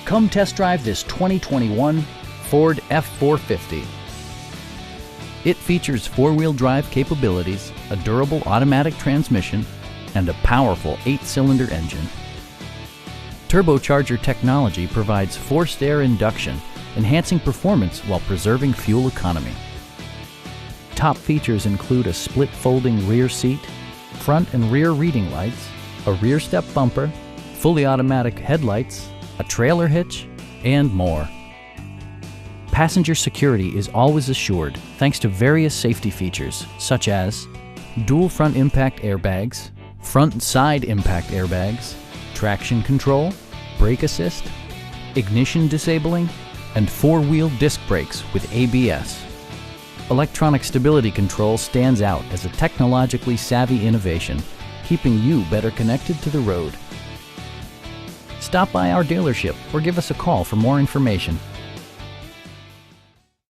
Come test drive this 2021 Ford F-450. It features four-wheel drive capabilities, a durable automatic transmission, and a powerful 8-cylinder engine. Turbocharger technology provides forced air induction, enhancing performance while preserving fuel economy. Top features include a split folding rear seat, front and rear reading lights, a rear step bumper, fully automatic headlights, a trailer hitch, and more. Passenger security is always assured thanks to various safety features such as dual front impact airbags, front and side impact airbags, traction control, brake assist, ignition disabling, and four-wheel disc brakes with ABS. Electronic stability control stands out as a technologically savvy innovation, keeping you better connected to the road. Stop by our dealership or give us a call for more information.